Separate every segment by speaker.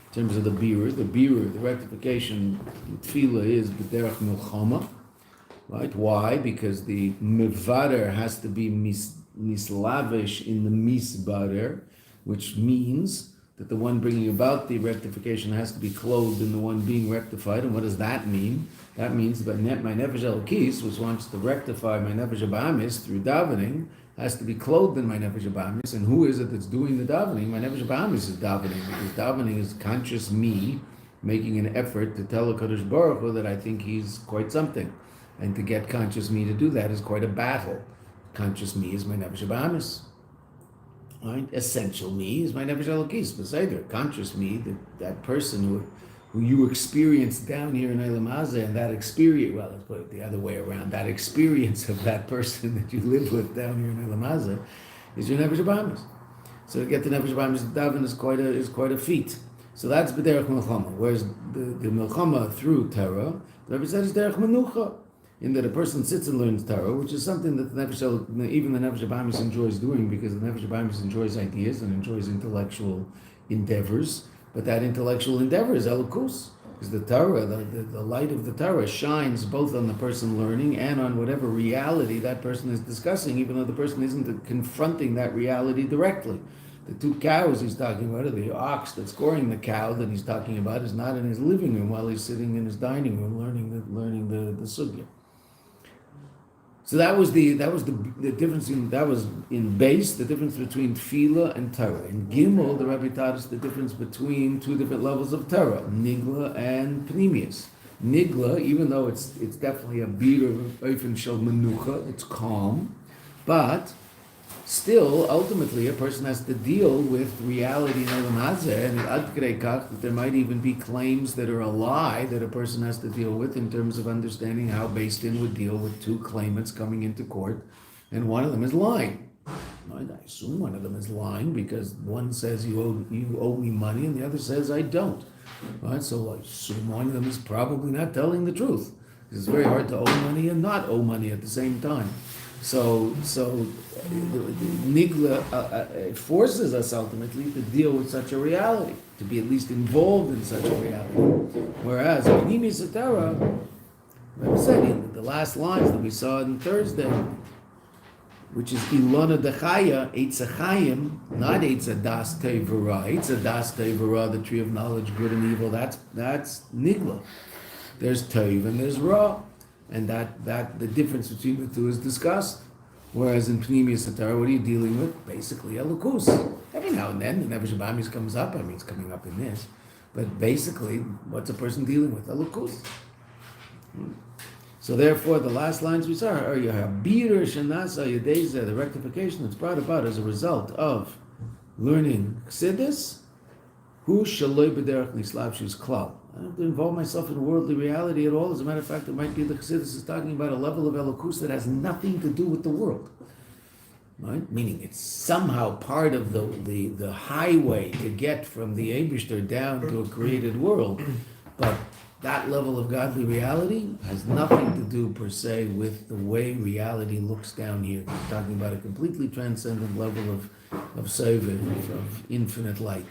Speaker 1: in terms of the birur, the rectification, tefillah is b'derech milchama, right? Why? Because the mevader has to be mislavish in the misbader, which means that the one bringing about the rectification has to be clothed in the one being rectified. And what does that mean? That means that my nefesh elokis, which wants to rectify my nefesh abamis through davening, has to be clothed in my nefesh abamis. And who is it that's doing the davening? My nefesh abamis is davening, because davening is conscious me making an effort to tell HaKadosh Baruch Hu that I think he's quite something. And to get conscious me to do that is quite a battle. Conscious me is my nefesh abamis. Right? Essential me is my nefesh elokis. Beseder, conscious me, that person who you experience down here in Olam Hazeh, and that experience, well, let's put it the other way around, that experience of that person that you live with down here in Olam Hazeh is your nefesh abamis. So to get the nefesh abamis to daven is quite a feat. So that's b'derech milchama. Whereas the milchama through Torah, the Rebbe said is derech menucha, in that a person sits and learns Torah, which is something that even the nefesh abamis enjoys doing, because the nefesh abamis enjoys ideas and enjoys intellectual endeavors. But that intellectual endeavor is elokus, because the Torah, the light of the Torah shines both on the person learning and on whatever reality that person is discussing, even though the person isn't confronting that reality directly. The two cows he's talking about, or the ox that's goring the cow that he's talking about, is not in his living room while he's sitting in his dining room learning the sugya. So that was the difference in beis, the difference between tefillah and Torah. In Gimel, the Rabbi taught us the difference between two different levels of Torah, nigla and pnimius. Nigla, even though it's definitely a beat of oifen shel menucha, it's calm, but still, ultimately, a person has to deal with reality in Olam Hazeh, and ad k'dei kach that there might even be claims that are a lie that a person has to deal with in terms of understanding how Beis Din would deal with two claimants coming into court, and one of them is lying. I assume one of them is lying because one says you owe me money, and the other says I don't. Right? So I assume one of them is probably not telling the truth. It's very hard to owe money and not owe money at the same time. So Nigla forces us ultimately to deal with such a reality, to be at least involved in such a reality. Whereas Pnimis Torah, Rabbi said in the last lines that we saw on Thursday, which is Ilona Dechaya, Eitz Achayim, not Eitz Das Tevura. Eitz Das Tevura, the tree of knowledge, good and evil, that's Nigla. There's Tev and there's Ra. And that the difference between the two is discussed. Whereas in Pnimius Torah, what are you dealing with? Basically, elokus. Every now and then, the Nefesh Abamis comes up. I mean, it's coming up in this. But basically, what's a person dealing with? Elokus. So therefore, the last lines we saw are Yahabir Shanasa Yadeza, the rectification that's brought about as a result of learning Chassidus, Hu Shaloi B'derech Nislav Shus Klal. I don't have to involve myself in worldly reality at all. As a matter of fact, it might be the Chassidus is talking about a level of elokus that has nothing to do with the world. Right? Meaning it's somehow part of the highway to get from the Eibishter down to a created world. But that level of godly reality has nothing to do per se with the way reality looks down here. We're talking about a completely transcendent level of Seivin, of infinite light.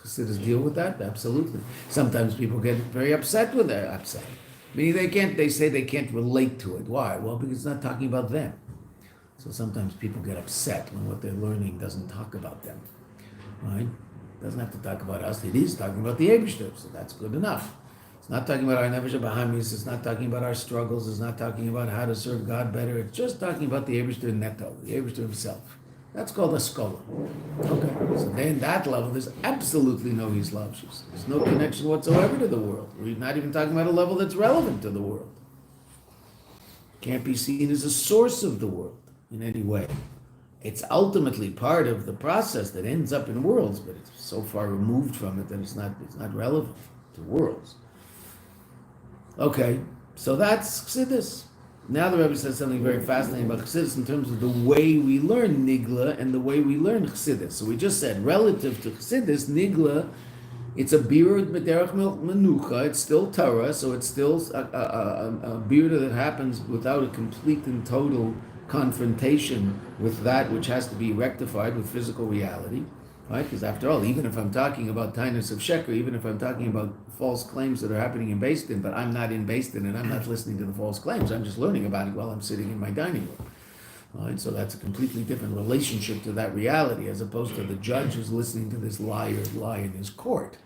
Speaker 1: Chassidus deal with that? Absolutely. Sometimes people get very upset with that. Upset. Meaning they say they can't relate to it. Why? Well, because it's not talking about them. So sometimes people get upset when what they're learning doesn't talk about them. Right? It doesn't have to talk about us. It is talking about the Eibishter, so that's good enough. It's not talking about our nefesh bahamis. It's not talking about our struggles. It's not talking about how to serve God better. It's just talking about the Eibishter neto, the Eibishter himself. That's called a scholar. Okay, so then that level, there's absolutely no hislavshus. There's no connection whatsoever to the world. We're not even talking about a level that's relevant to the world. Can't be seen as a source of the world in any way. It's ultimately part of the process that ends up in worlds, but it's so far removed from it that it's not relevant to worlds. Okay, so that's Chassidus. Now the Rebbe says something very fascinating about Chassidus in terms of the way we learn Nigla and the way we learn Chassidus. So we just said, relative to Chassidus, Nigla, it's a birur b'derech menucha, it's still Torah, so it's still a birur that happens without a complete and total confrontation with that which has to be rectified with physical reality. right? Because after all, even if I'm talking about tinus of sheker, even if I'm talking about false claims that are happening in beis din, but I'm not in beis din and I'm not listening to the false claims, I'm just learning about it while I'm sitting in my dining room. Right? So that's a completely different relationship to that reality, as opposed to the judge who's listening to this liar lie in his court.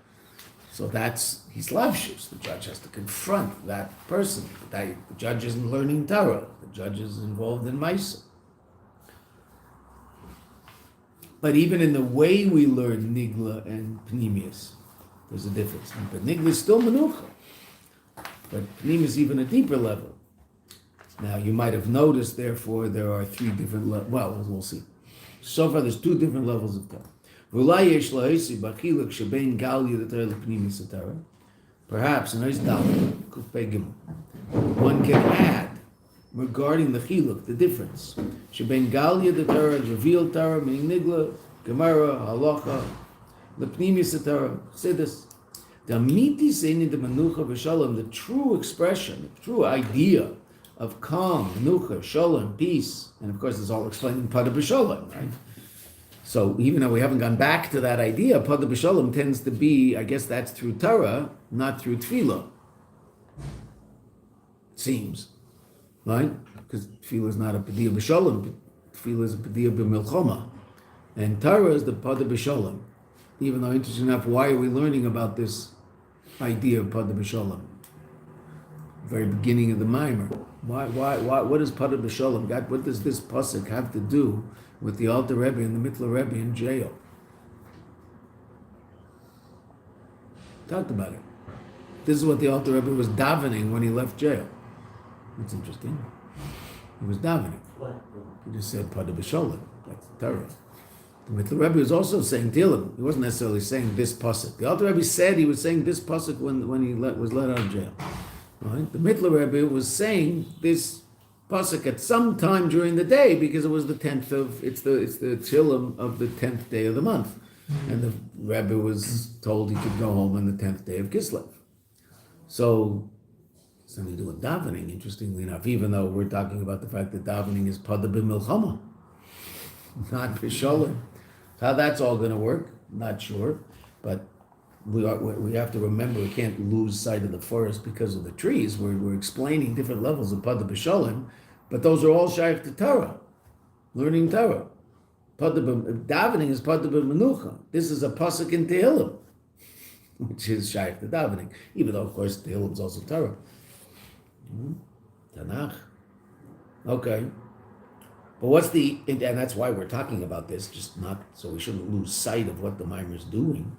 Speaker 1: So he's lavshus. The judge has to confront that person. The judge isn't learning Torah. The judge is involved in Maisa. But even in the way we learn Nigla and Pnimius, there's a difference. But Nigla is still Menucha. But Pnimius is even a deeper level. Now, you might have noticed, therefore, there are three different levels. Well, we'll see. So far, there's two different levels of Torah. Perhaps, one can add regarding the chiluk, the difference. Sheben Galia the Torah, revealed Torah, meaning Nigla, Gemara, Halacha, the Pnimius Torah, Chassidus. The Amitis in the Menucha besholom, the true expression, the true idea of calm, Menucha, Shalom, peace, and of course it's all explained in Pode besholom, right? So even though we haven't gone back to that idea, Pode besholom tends to be, I guess that's through Torah, not through Tefillah. It seems. Right? Because tefillah is not a padiyah besholom. Tefillah is a padiyah b'milchoma. And Torah is the Pode besholom. Even though, interesting enough, why are we learning about this idea of Pode besholom? Very beginning of the mimer. Why, what is Pode besholom? God, what does this pasuk have to do with the Alter Rebbe and the Mittler Rebbe in jail? Talked about it. This is what the Alter Rebbe was davening when he left jail. That's interesting. He was davening. He just said Pode besholom. That's Torah. The Mittler Rebbe was also saying Tehillim. He wasn't necessarily saying this pasuk. The Alter Rebbe said he was saying this pasuk when he was let out of jail. Right? The Mittler Rebbe was saying this pasuk at some time during the day because it was the 10th of it's the Tehillim of the 10th day of the month, and the Rebbe was told he could go home on the 10th day of Kislev. So. Something to do with davening, interestingly enough, even though we're talking about the fact that davening is Pode b'milchama, not besholom. How that's all going to work, not sure, but we have to remember we can't lose sight of the forest because of the trees. We're explaining different levels of Pode besholom, but those are all shaykh to Torah, learning Torah. Davening is Pode b'menucha. This is a pasuk in Tehillim, which is shaykh to davening, even though of course Tehillim is also Torah. Tanakh. Okay. But and that's why we're talking about this, just not, so we shouldn't lose sight of what the mimer is doing.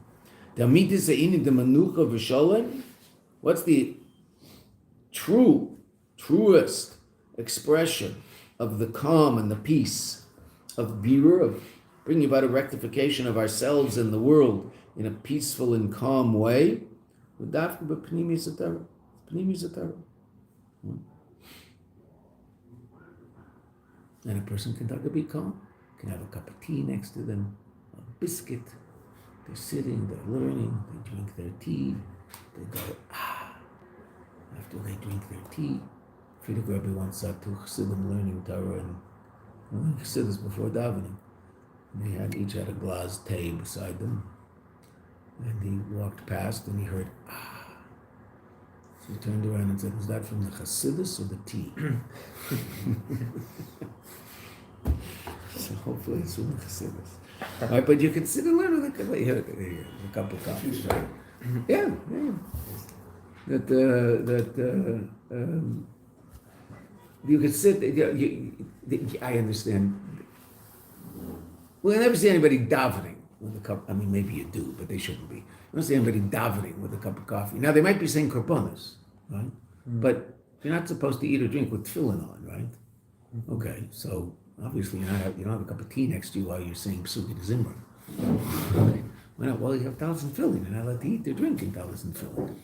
Speaker 1: What's the truest expression of the calm and the peace of birur, of bringing about a rectification of ourselves and the world in a peaceful and calm way? Pnimius Torah. And a person can be calm, can have a cup of tea next to them, a biscuit. They're sitting, they're learning, they drink their tea, they go, after they drink their tea. Friedrich Rebbe once saw two Chassidim learning Torah and learning Chassidus before davening. And they each had a glass tea beside them. And he walked past and he heard, So he turned around and said, was that from the Chassidus or the tea? So hopefully it's from the Chassidus. Right, but you can sit and learn with a cup of coffee, right? Yeah. You could sit, I understand. Well, I never see anybody davening with a cup, I mean, maybe you do, but they shouldn't be. I don't see anybody davening with a cup of coffee. Now, they might be saying korbanos, right? But you're not supposed to eat or drink with tefillin on, right? Okay, so obviously you don't have a cup of tea next to you while you're saying psukim zimra. Right? Why not? Well, you have talis and tefillin. You're not allowed to eat or drink in talis and tefillin,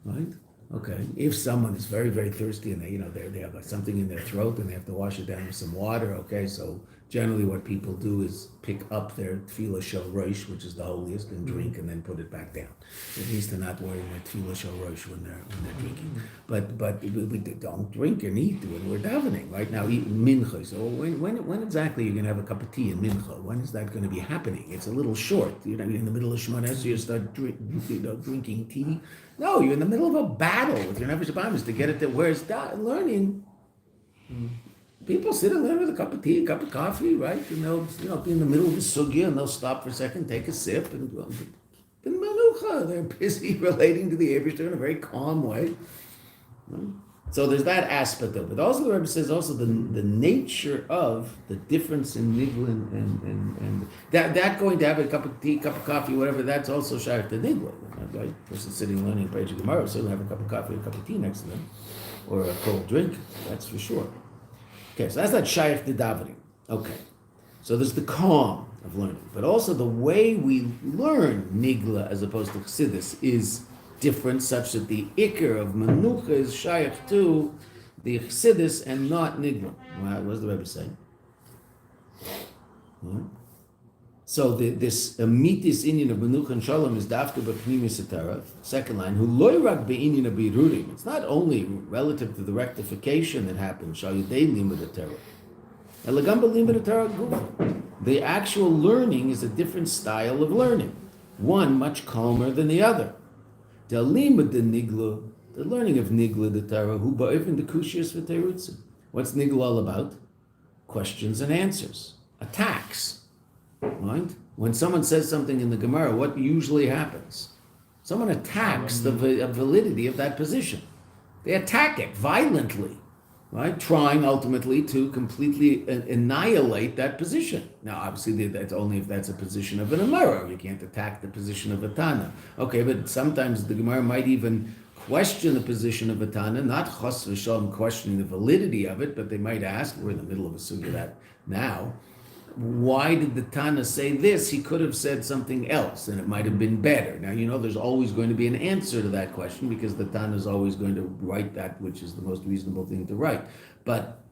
Speaker 1: right? Okay, if someone is very, very thirsty and they have something in their throat and they have to wash it down with some water, okay, so Generally, what people do is pick up their tefillah shel rosh, which is the holiest, and drink, and then put it back down. It means to not wearing their tefillah shel rosh when they're drinking. But we don't drink and eat when we're davening. Right now, eat mincha. So when exactly are you going to have a cup of tea in mincha? When is that going to be happening? It's a little short. You're in the middle of Shemona Esrei, you start drinking tea. No, you're in the middle of a battle with your nefesh habayis to get it to where's learning. People sit and learn with a cup of tea, a cup of coffee, right? And they'll, be in the middle of the sugya and they'll stop for a second, take a sip, and go. In Melukat, they're busy relating to the Eibishter in a very calm way. Right? So there's that aspect of it. Also, the Rebbe says also the nature of the difference in nigla and that going to have a cup of tea, cup of coffee, whatever, that's also shaykh to nigla. Right? Person sitting learning Page of Gemara, so they'll have a cup of coffee, a cup of tea next to them, or a cold drink. That's for sure. Okay, so that's not shaykh to davening. Okay, so there's the calm of learning, but also the way we learn nigla as opposed to chassidus is different, such that the ikar of menucha is shaykh to the chassidus and not nigla. What does the Rebbe say? So this mitis inyan of menucha and shalom is dafka b'pnimis etara. Second line, hu loy rak be'inyan of birurim. It's not only relative to the rectification that happens shal yidei limud etara. Elagam b'limud etara guf. The actual learning is a different style of learning. One much calmer than the other. The limud the nigla, the learning of nigla the Torah, hu ba'ifin the kushiyas v'terutzim. What's nigla all about? Questions and answers, attacks. Right? When someone says something in the Gemara, what usually happens? Someone attacks the validity of that position. They attack it violently, right? Trying ultimately to completely annihilate that position. Now, obviously, that's only if that's a position of an Immerse. You can't attack the position of a Tana. Okay, but sometimes the Gemara might even question the position of a Tana, not chos v'shalom questioning the validity of it, but they might ask, we're in the middle of a sugya that now, why did the Tana say this? He could have said something else, and it might have been better. Now, there's always going to be an answer to that question, because the Tana is always going to write that which is the most reasonable thing to write. But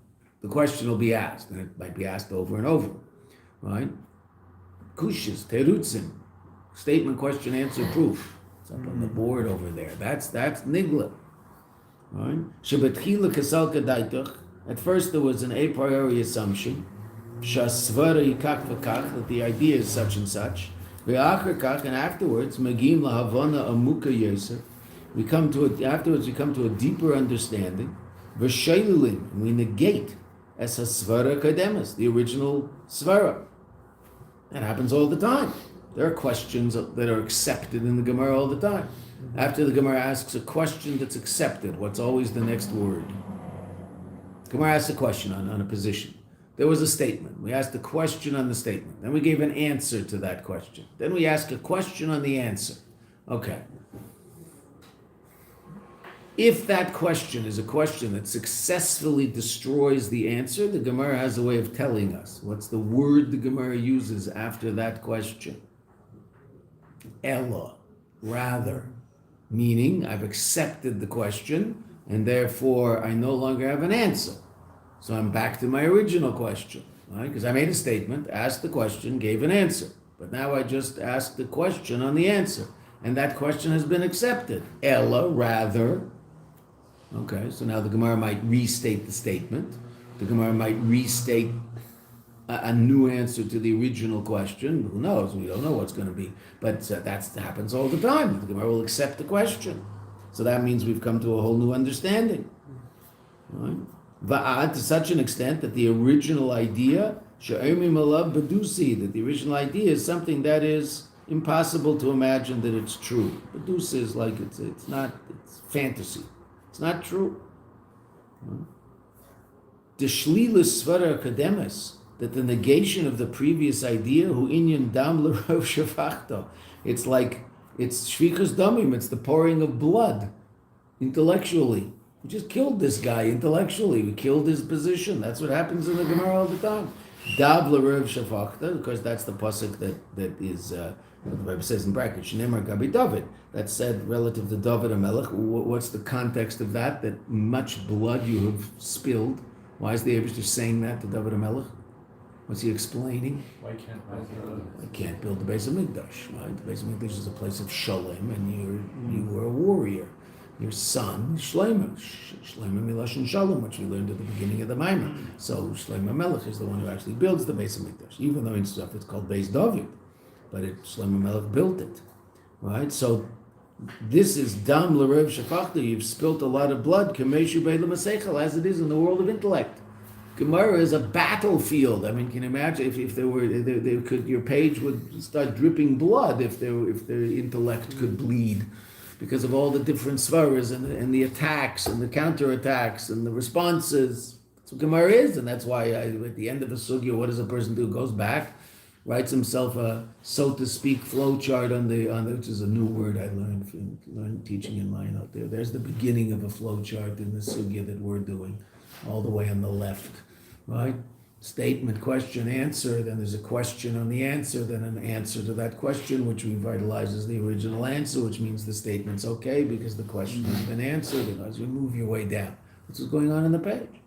Speaker 1: the question will be asked, and it might be asked over and over, right? Kushas, terutzim, statement, question, answer, proof. It's up on the board over there. That's nigla, right? Shebatchila kasal kadaitach. At first, there was an a priori assumption. That the idea is such and such. And afterwards, magim lahavana amuka yosef. We come to a deeper understanding. V'sheilulim, we negate as a svara kademas, the original svara. That happens all the time. There are questions that are accepted in the Gemara all the time. After the Gemara asks a question that's accepted, what's always the next word? The Gemara asks a question on a position. There was a statement. We asked a question on the statement. Then we gave an answer to that question. Then we asked a question on the answer. Okay. If that question is a question that successfully destroys the answer, the Gemara has a way of telling us. What's the word the Gemara uses after that question? Ella, rather. Meaning, I've accepted the question, and therefore I no longer have an answer. So I'm back to my original question, right? Because I made a statement, asked the question, gave an answer. But now I just asked the question on the answer. And that question has been accepted. Ella, rather. Okay, so now the Gemara might restate the statement. The Gemara might restate a new answer to the original question. Who knows? We don't know what's going to be. But that happens all the time. The Gemara will accept the question. So that means we've come to a whole new understanding. Right? Va'ad, to such an extent that the original idea, that the original idea is something that is impossible to imagine that it's true. Badusa is like it's fantasy. It's not true. Deshlilas svara kademes, that the negation of the previous idea, hu inyan dam l'rov shafachto. It's shvichas damim, it's the pouring of blood, intellectually. We just killed this guy intellectually. We killed his position. That's what happens in the Gemara all the time. Dab l'rev shafachta, because that's the pasuk that is, the Rebbe says in brackets, Shneimar Gabi David. That's said relative to David HaMelech. What's the context of that? That much blood you have spilled. Why is the Eibishter saying that to David HaMelech? What's he explaining?
Speaker 2: Why
Speaker 1: can't build the beis Hamikdash, right? The beis Hamikdash is a place of shalom, and you were a warrior. Your son, Shlomo Milashon Shalom, which we learned at the beginning of the Maimon. So Shlomo Melech is the one who actually builds the beis Hamikdash, even though in stuff it's called Beis David, but Shlomo Melech built it, right? So this is dam l'rev shafachta. You've spilt a lot of blood, kameshu be'elam haseichel, as it is in the world of intellect. Gemara is a battlefield. I mean, can you imagine if there could, your page would start dripping blood if their intellect could bleed, because of all the different svaras and the attacks and the counterattacks and the responses. That's what Gemara is, and that's why at the end of a sugya, what does a person do? Goes back, writes himself a, so to speak, flow chart on the which is a new word I learned teaching in Mayanot. There's the beginning of a flow chart in the sugya that we're doing, all the way on the left, right? Statement, question, answer, then there's a question on the answer, then an answer to that question, which revitalizes the original answer, which means the statement's okay because the question has been answered, and as you move your way down. That's what's going on in the page.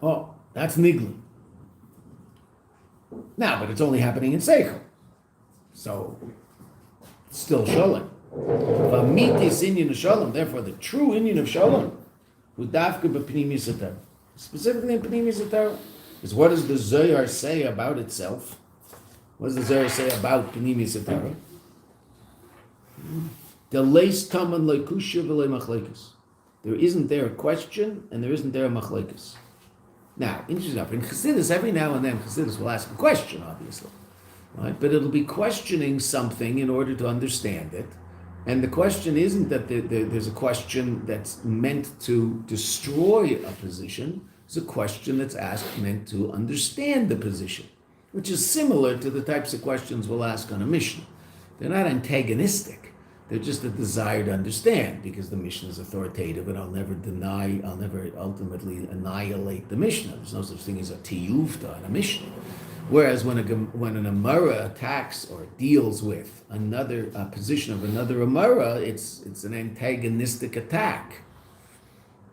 Speaker 1: Oh, that's nigla. Now, but it's only happening in seichel. So, it's still shalom. V'amitis inyan of shalom, therefore the true inyan of shalom, udafka b'pnimis haTorah. Specifically in Pnimis haTorah, is what does the Zohar say about itself? What does the Zohar say about Pnimis haTorah? The leis taman leikusha v'lei machlekes. There isn't there a question, and there isn't there a machlekes. Now, interesting enough, in Chassidus, every now and then Chassidus will ask a question, obviously, right? But it'll be questioning something in order to understand it. And the question isn't that there's a question that's meant to destroy a position. It's a question that's asked meant to understand the position, which is similar to the types of questions we'll ask on a Mishnah. They're not antagonistic. They're just a desire to understand, because the Mishnah is authoritative, and I'll never ultimately annihilate the Mishnah. There's no such thing as a tiyuvta on a Mishnah. Whereas when an Amara attacks or deals with another position of another Amara, it's an antagonistic attack.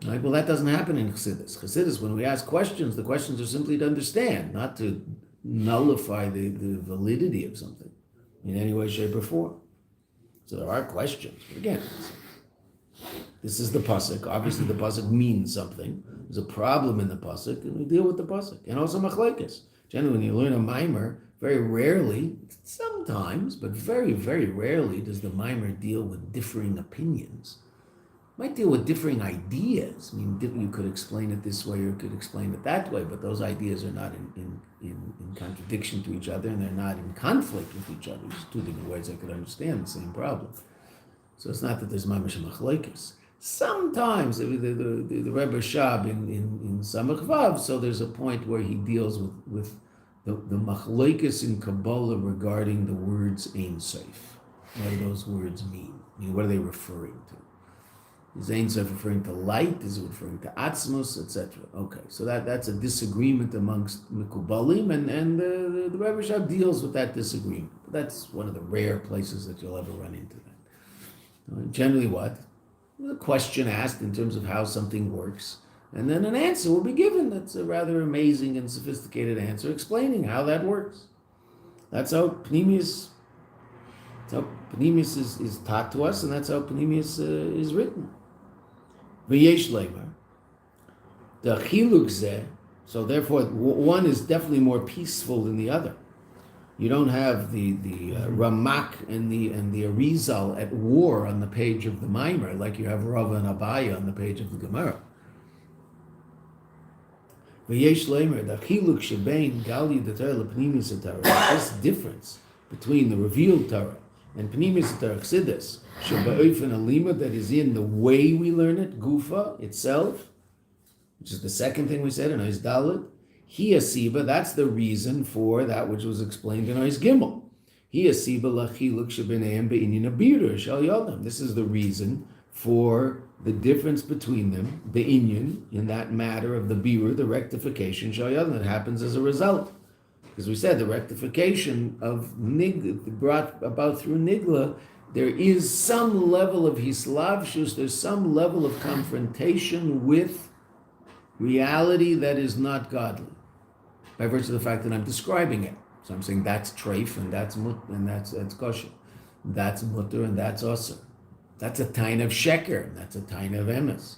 Speaker 1: Right? Well, that doesn't happen in Chassidus. Chassidus, when we ask questions, the questions are simply to understand, not to nullify the validity of something in any way, shape, or form. So there are questions, but again, this is the pasuk. Obviously, the pasuk means something. There's a problem in the pasuk, and we deal with the pasuk, and also machlekes. Generally, when you learn a mimer, very rarely, sometimes, but very, very rarely does the mimer deal with differing opinions. It might deal with differing ideas. I mean, you could explain it this way or you could explain it that way, but those ideas are not in contradiction to each other, and they're not in conflict with each other. Just two different ways I could understand the same problem. So it's not that there's mamash machlekes. Sometimes the Rebbe Shab in Samach Vav, so there's a point where he deals with the machlekes in Kabbalah regarding the words Ein Sof. What do those words mean? I mean, what are they referring to? Is Ein Sof referring to light? Is it referring to Atzmos, etc.? Okay, so that's a disagreement amongst Mekubalim, and the Rebbe Shab deals with that disagreement. That's one of the rare places that you'll ever run into that. Generally what? A question asked in terms of how something works, and then an answer will be given that's a rather amazing and sophisticated answer explaining how that works. That's how Pnimius is taught to us, and that's how Pnimius is written. V'yesh leimar, the chiluk zeh, so therefore one is definitely more peaceful than the other. You don't have the Ramak and the Arizal at war on the page of the Mimer, like you have Rava and Abaya on the page of the Gemara. V'yesh leimer, the chiluk shebein gali d'Torah l'pnimis haTorah. This difference between the revealed Torah and pnimis haTorah Chassidus, sheba'ofen alima, that is in the way we learn it, gufa itself, which is the second thing we said in Ois Dalet. He asiba, that's the reason for that which was explained in Ois Gimel. He asiba lachiluk shebeneim be'inyan abira shal yodam. This is the reason for the difference between them, be'inyan, in that matter of the birur, the rectification shal yodam, that happens as a result. Because we said the rectification of nigla, brought about through nigla, there is some level of hislavshus, there's some level of confrontation with reality that is not godly. by virtue of the fact that I'm describing it. So I'm saying that's treif and that's kosher. That's mutter and that's usher. That's a tain of sheker. That's a tain of emes.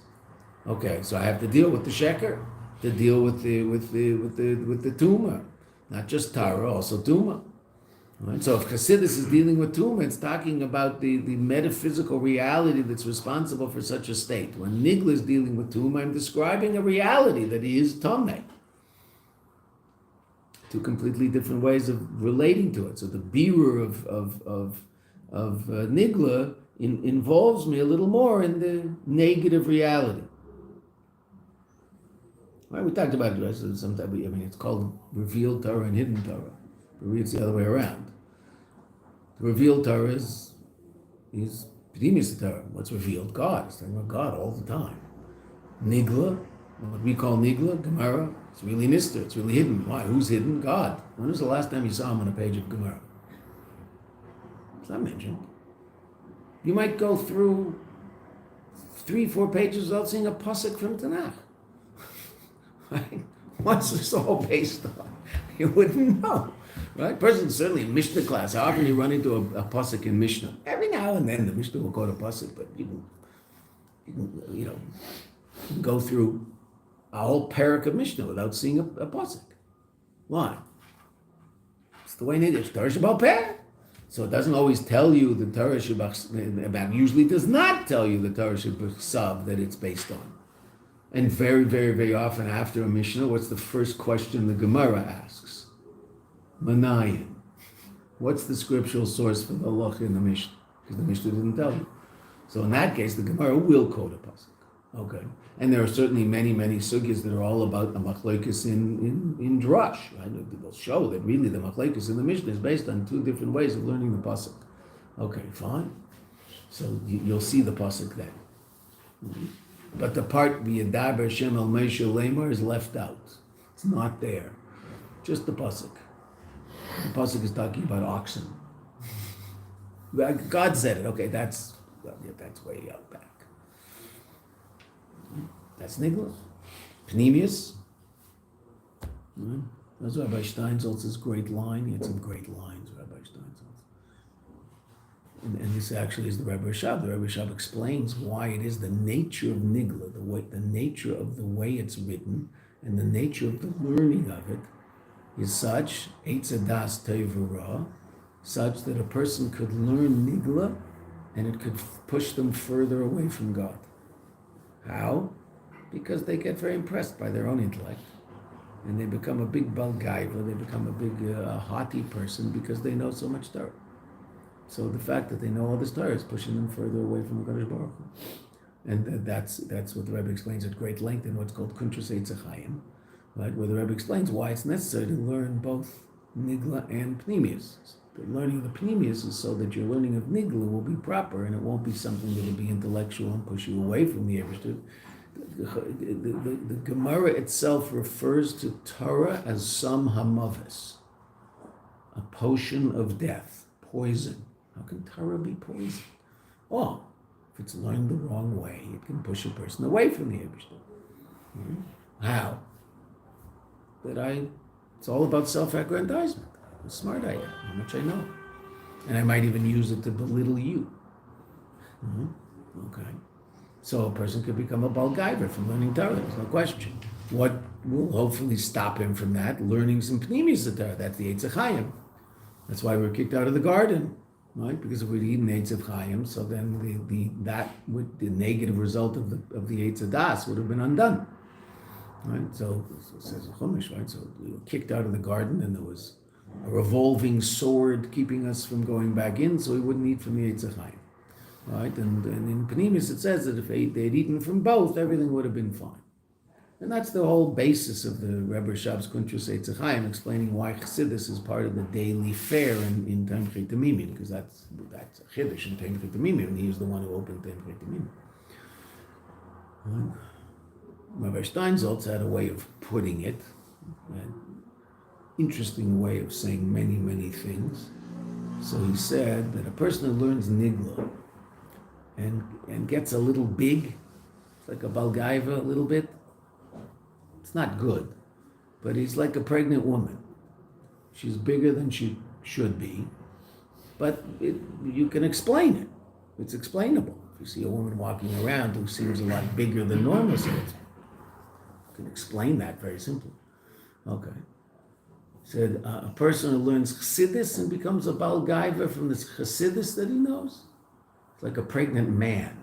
Speaker 1: Okay, so I have to deal with the sheker, to deal with the tumor, not just Torah, also tumor. Right? So if Chassidus is dealing with tumor, it's talking about the metaphysical reality that's responsible for such a state. When Nigla is dealing with tumor, I'm describing a reality that is tameh. Two completely different ways of relating to it. So the birur of Nigla involves me a little more in the negative reality. Right? We talked about it sometimes. I mean, it's called revealed Torah and hidden Torah. But it's the other way around. The revealed Torah is Pneumis Torah. What's revealed? God. It's talking about God all the time. Nigla, what we call Nigla, Gemara, it's really Nister. It's really hidden. Why? Who's hidden? God. When was the last time you saw him on a page of Gemara? It's not mentioned. You might go through 3-4 pages without seeing a pasuk from Tanakh. Right? What's this all based on? You wouldn't know. Right? Person certainly in Mishnah class, how often you run into a pasuk in Mishnah? Every now and then the Mishnah will quote a pasuk, but you can go through a whole parak of Mishnah without seeing a pasuk. Why? It's the way it is. Torah Shabbat Peh. So it doesn't always tell you the Torah Shabbat, usually does not tell you the Torah Shabbat that it's based on. And very, very, very often after a Mishnah, what's the first question the Gemara asks? Manayin. What's the scriptural source for the halakha in the Mishnah? Because the Mishnah didn't tell you. So in that case, the Gemara will quote a pasuk. Okay. And there are certainly many, many sugyas that are all about the machlokes in drush. Right? They'll show that really the machlokes in the Mishnah is based on 2 different ways of learning the pasuk. Okay, fine. So you'll see the pasuk then. Mm-hmm. But the part V'yadaber Hashem el Moshe Lemor is left out. It's not there. Just the pasuk. The pasuk is talking about oxen. God said it. Okay, that's way out back. That's Nigla. Pneumius. That's Rabbi Steinsaltz's great line. He had some great lines, Rabbi Steinsaltz. And this actually is the Rebbe Rashab. The Rebbe Rashab explains why it is the nature of Nigla, the nature of the way it's written, and the nature of the learning of it is such, Eitz Adas Tevura, such that a person could learn Nigla and it could push them further away from God. How? Because they get very impressed by their own intellect, and they become a big balgaiva, they become a big haughty person because they know so much Torah. So the fact that they know all this Torah is pushing them further away from HaKadosh Baruch Hu. And that's what the Rebbe explains at great length in what's called Kuntras Eitz Chaim, right? Where the Rebbe explains why it's necessary to learn both Nigla and Pneumius. The learning of the Pneumius is so that your learning of Nigla will be proper and it won't be something that will be intellectual and push you away from the Ebershter. The Gemara itself refers to Torah as some hamavis, a potion of death, poison. How can Torah be poison? Oh, if it's learned the wrong way, it can push a person away from the Ebershter. How? It's all about self-aggrandizement. How smart I am, how much I know. And I might even use it to belittle you. Okay. So a person could become a balgaiver from learning Torah, there's no question. What will hopefully stop him from that? Learning some pneumius of Torah, that's the Eitz Chaim. That's why we're kicked out of the garden, right? Because if we'd eaten Eitz Chaim, so then the negative result of the Eitz Das would have been undone. Right? So it says in Chumash, right? So we were kicked out of the garden and there was a revolving sword keeping us from going back in, so we wouldn't eat from the Eitz Chaim. Right? And in Pneumius it says that if they'd eaten from both, everything would have been fine. And that's the whole basis of the Rebbe Rashab's Kuntras Eitz Chaim, explaining why Chassidus is part of the daily fare in Temchei Tamimim, because that's a Chiddush in Temchei Tamimim, and he was the one who opened Temchei Tamimim. Right? Rabbi Steinsaltz had a way of putting it, an interesting way of saying many, many things. So he said that a person who learns Nigla and gets a little big, it's like a balgaiva a little bit, it's not good. but he's like a pregnant woman. She's bigger than she should be, but you can explain it. It's explainable. If you see a woman walking around who seems a lot bigger than normal, so you can explain that very simply. Okay. Said a person who learns Chassidus and becomes a Baal Gaiva from this Chassidus that he knows. It's like a pregnant man.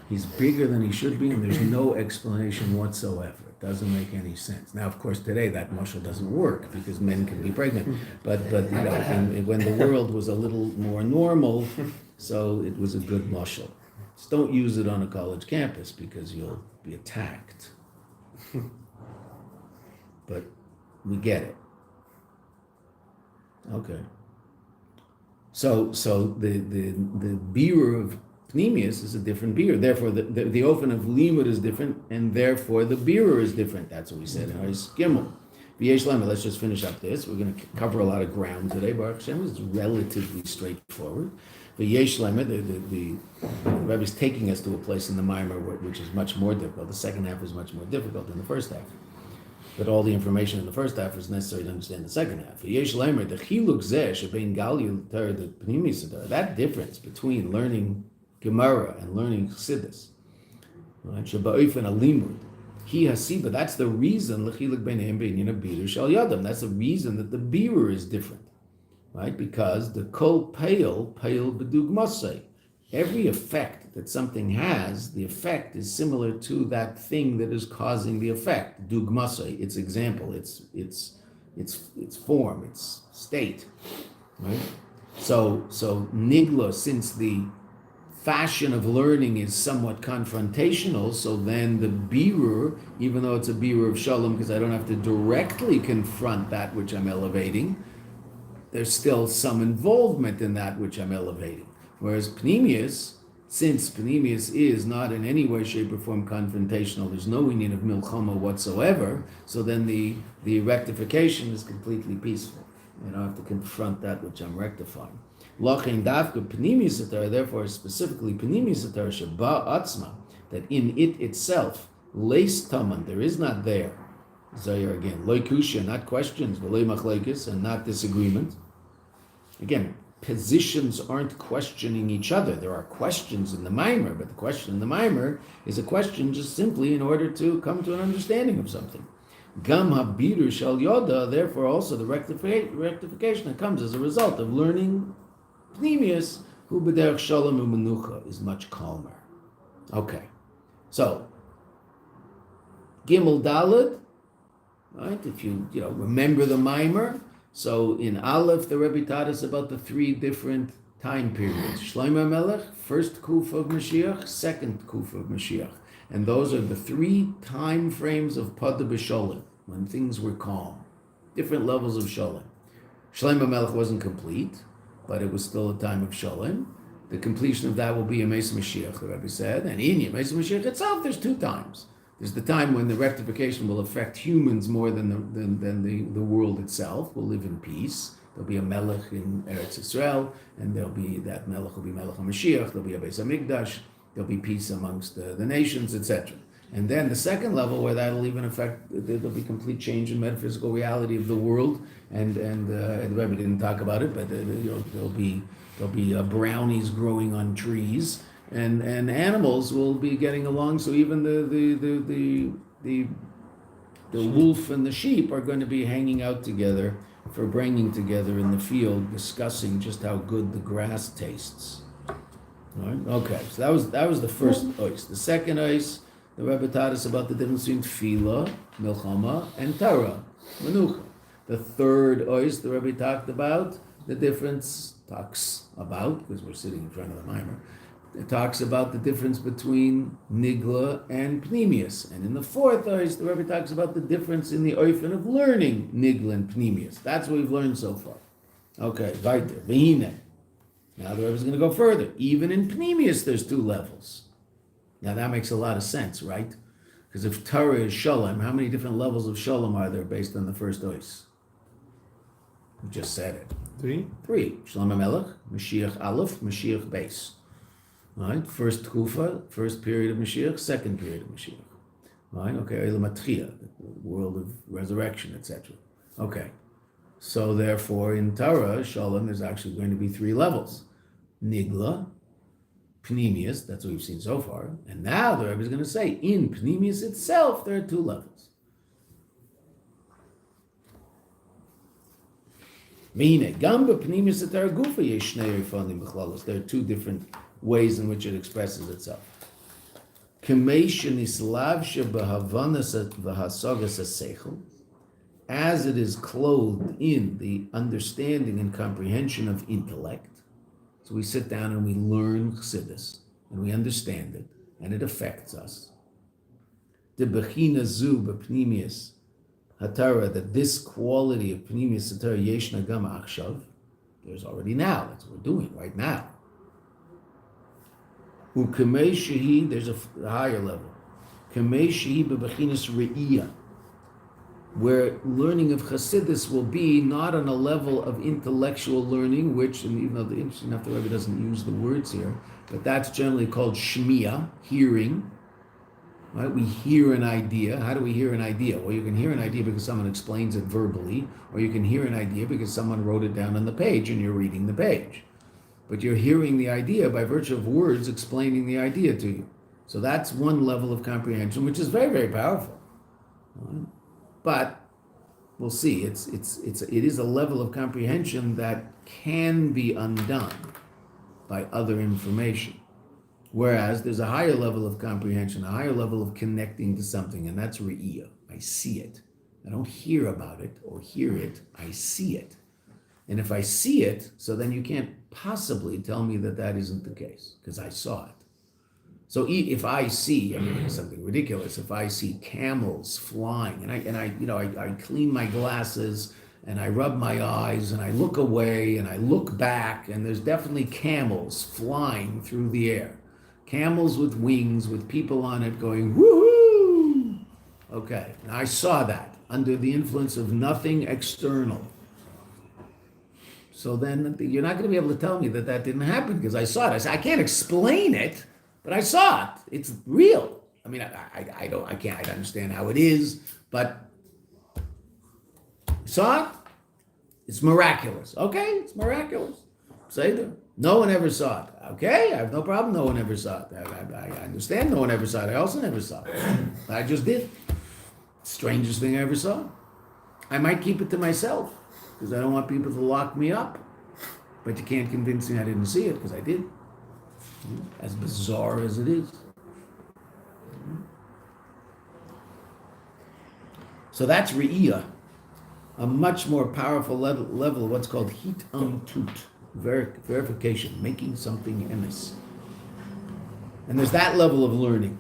Speaker 1: He's bigger than he should be, and there's no explanation whatsoever. It doesn't make any sense. Now, of course, today that mashal doesn't work because men can be pregnant. But when the world was a little more normal, so it was a good mashal. Just don't use it on a college campus because you'll be attacked. But we get it. Okay. So the beer of Pneumius is a different beer. Therefore, the ofen of limud is different, and therefore the beer is different. That's what we said in our Gimel. Let's just finish up this. We're going to cover a lot of ground today. Baruch Hashem is relatively straightforward. The Rebbe is taking us to a place in the Mimer which is much more difficult. The second half is much more difficult than the first half. But all the information in the first half is necessary to understand the second half. That difference between learning Gemara and learning Chassidus, right? That's the reason. That's the reason that the beer is different, right? Because the kol pale b'dugmasei. Every effect that something has, the effect is similar to that thing that is causing the effect. Dugmasei, its example, its form, its state, right? So nigla, since the fashion of learning is somewhat confrontational, so then the birur, even though it's a birur of shalom, because I don't have to directly confront that which I'm elevating, there's still some involvement in that which I'm elevating. Whereas Pneumius, since Pneumius is not in any way, shape, or form confrontational, there's no union of milchama whatsoever, so then the rectification is completely peaceful. I don't have to confront that which I'm rectifying. Lachin davka Pneumius atar, therefore specifically Pneumius atar sheba atzma, that in it itself, leis taman, there is not there, Zayar again, loikusha, not questions, v'lei machlekes, and not disagreement. Again, positions aren't questioning each other. There are questions in the mimer, but the question in the mimer is a question just simply in order to come to an understanding of something. Gam habiru shal yoda, therefore also the rectification that comes as a result of learning Pneumius, hu b'derech shalom u'menucha, is much calmer. Okay, so Gimel Daled, right? If you remember the mimer. So in Aleph, the Rebbe taught us about the three different time periods. Shlomo Melech, first Kuf of Mashiach, second Kuf of Mashiach. And those are the three time frames of Pode besholom, when things were calm. Different levels of shalom. Shlomo Melech wasn't complete, but it was still a time of shalom. The completion of that will be Immerse Mashiach, the Rebbe said. And in Immerse Mashiach itself, there's two times. There's the time when the rectification will affect humans more than the world itself. We'll live in peace. There'll be a Melech in Eretz Yisrael, and that Melech will be Melech HaMashiach. There'll be a beis Hamikdash. There'll be peace amongst the nations, etc. And then the second level, where that'll even affect, there'll be complete change in metaphysical reality of the world. And the Rebbe didn't talk about it, but there'll be brownies growing on trees. And animals will be getting along, so even the wolf and the sheep are going to be hanging out together for bringing together in the field, discussing just how good the grass tastes. All right? Okay, so that was the first ois. The second ois, the Rebbe taught us about the difference between tefillah, milchama, and Torah, menucha. The third ois, the Rebbe talks about, because we're sitting in front of the mimer. It talks about the difference between Nigla and Pneumius. And in the fourth ois, the Rebbe talks about the difference in the oifen of learning Nigla and Pneumius. That's what we've learned so far. Okay, weiter. V'hine. Now the Rebbe is going to go further. Even in Pneumius, there's two levels. Now that makes a lot of sense, right? Because if Torah is Shalom, how many different levels of Shalom are there based on the first ois? We just said it. Three. Shalom HaMelech, Mashiach Aleph, Mashiach beis. Right, first Kufa, first period of Mashiach, second period of Mashiach. Right? Okay, Olam Atchia, the world of resurrection, etc. Okay. So therefore, in Torah, Shalom, there's actually going to be 3 levels. Nigla, Pneumius, that's what we've seen so far. And now the Rebbe is going to say, in Pneumius itself, there are 2 levels. There are 2 different ways in which it expresses itself. As it is clothed in the understanding and comprehension of intellect. So we sit down and we learn Chassidus, and we understand it, and it affects us. The bechina zu b'pnimius hatara, that this quality of pnimius hatara yeshna gam achshav, there's already now. That's what we're doing right now. Ukemei shehi, there's a higher level. Kemei shehi b'bechinas re'iyah, where learning of Chassidus will be not on a level of intellectual learning, which, and even though the interesting enough, the Rebbe doesn't use the words here, but that's generally called shmiya, hearing. Right? We hear an idea. How do we hear an idea? Well, you can hear an idea because someone explains it verbally, or you can hear an idea because someone wrote it down on the page and you're reading the page. But you're hearing the idea by virtue of words explaining the idea to you. So that's one level of comprehension, which is very, very powerful. Right? But we'll see. It is a level of comprehension that can be undone by other information. Whereas there's a higher level of comprehension, a higher level of connecting to something, and that's re'iyah. I see it. I don't hear about it or hear it. I see it. And if I see it, so then you can't possibly tell me that that isn't the case, because I saw it. So if I see, I mean, something ridiculous, if I see camels flying, and I clean my glasses, and I rub my eyes, and I look away, and I look back, and there's definitely camels flying through the air. Camels with wings, with people on it going, woohoo! Okay, and I saw that under the influence of nothing external. So then you're not going to be able to tell me that didn't happen, because I saw it. I said, I can't explain it, but I saw it. It's real. I mean, I can't understand how it is, but I saw it. It's miraculous. Okay, it's miraculous. Say that. No one ever saw it. Okay, I have no problem. No one ever saw it. I understand. No one ever saw it. I also never saw it. I just did. Strangest thing I ever saw. I might keep it to myself because I don't want people to lock me up. But you can't convince me I didn't see it because I did. As bizarre as it is. So that's re'iyah, a much more powerful level of what's called hit-on-tut, verification, making something emes. And there's that level of learning.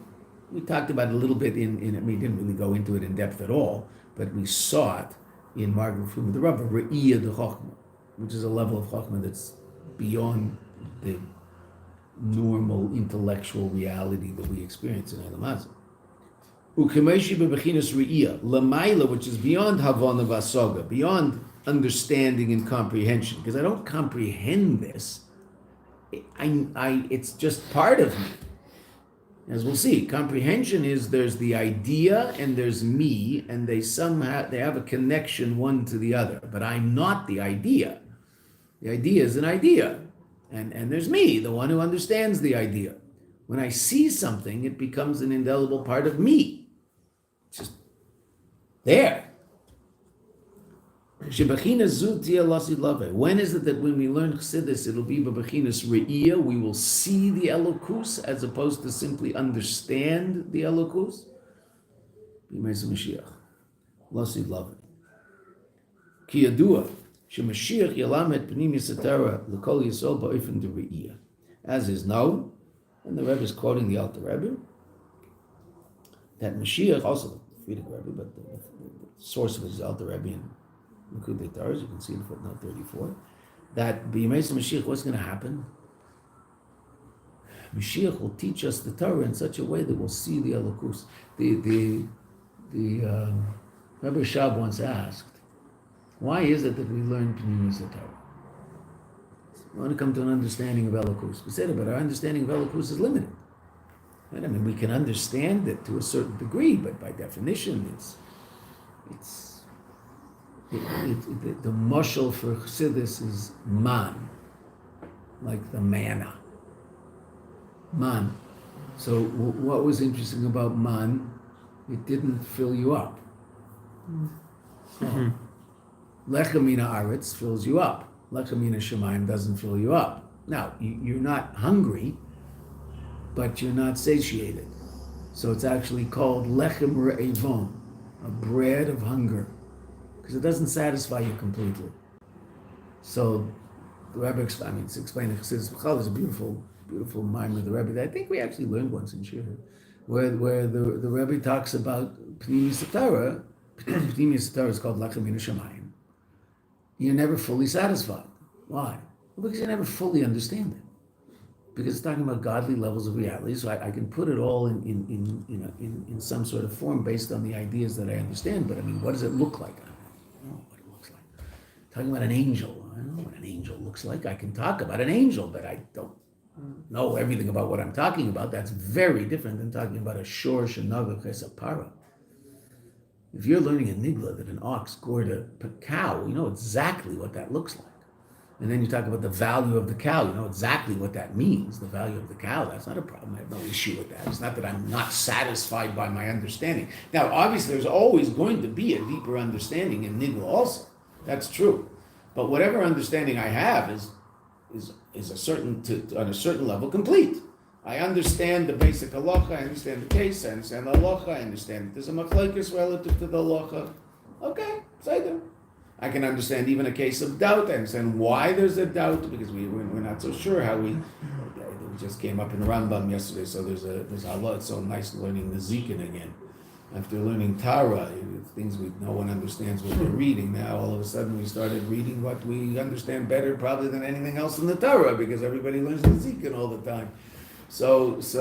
Speaker 1: We talked about it a little bit we didn't really go into it in depth at all, but we saw it in Margaret Fruman the Rubber, re'iyah de chokhmah, which is a level of chokhmah that's beyond the normal intellectual reality that we experience in Olam Hazeh. Ukemeshi bebechinas re'iyah, lamaila, which is beyond havana v'asaga, beyond understanding and comprehension, because I don't comprehend this. It's just part of me. As we'll see, comprehension is there's the idea and there's me, and they have a connection one to the other. But I'm not the idea. The idea is an idea. And there's me, the one who understands the idea. When I see something, it becomes an indelible part of me. It's just there. When is it that when we learn Chassidus, it'll be b'bechinas re'iyah, we will see the elokus as opposed to simply understand the elokus? B'meiz Mashiach. Lasid Lavei. Ki yadua, sheMashiach yalamed pnimis Torah l'kol yisrael ba'ofen de re'iyah. As is known, and the Rebbe is quoting the Alter Rebbe, that Mashiach, also the Frierdiker Rebbe, but the source of it is Alter Rebbe and Melukat Torah, as you can see in footnote 34, that B'Immerse Mashiach, what's going to happen? Mashiach will teach us the Torah in such a way that we'll see the elokus. The Rabbi Shab once asked, why is it that we learn Pnimis Torah? We want to come to an understanding of elokus. We said it, but our understanding of elokus is limited. Right? I mean, we can understand it to a certain degree, but by definition, the mushal for Chassidus is man, like the manna. Man. So what was interesting about man? It didn't fill you up.
Speaker 2: Mm-hmm.
Speaker 1: Lechem mina aretz fills you up. Lechem mina shemayim doesn't fill you up. Now, you're not hungry, but you're not satiated. So it's actually called lechem re'evon, a bread of hunger, because it doesn't satisfy you completely. So the Rebbe, it's explained in Chassidus B'chal, there's a beautiful mime of the Rebbe that I think we actually learned once in Shir, where the Rebbe talks about Pnimius Torah. Pnimius Torah is called lechem mina shemayim. You're never fully satisfied. Why? Well, because you never fully understand it. Because it's talking about godly levels of reality, so I can put it all in some sort of form based on the ideas that I understand. But I mean, what does it look like? I don't know what it looks like. Talking about an angel, I don't know what an angel looks like. I can talk about an angel, but I don't know everything about what I'm talking about. That's very different than talking about a shor shenaga chesapara. If you're learning a nigla that an ox gored a cow, you know exactly what that looks like. And then you talk about the value of the cow, you know exactly what that means, the value of the cow. That's not a problem. I have no issue with that. It's not that I'm not satisfied by my understanding. Now, obviously, there's always going to be a deeper understanding in nigla also. That's true. But whatever understanding I have is a certain on a certain level complete. I understand the basic halacha, I understand the case, I understand the halacha, I understand that there's a machlokes relative to the halacha. Okay, say them. I can understand even a case of doubt. I understand why there's a doubt, because we're not so sure how we just came up in Rambam yesterday, so there's halacha. It's so nice learning the Zikin again. After learning Torah, things no one understands what we're reading. Now all of a sudden we started reading what we understand better probably than anything else in the Torah, because everybody learns the Zikin all the time. So it's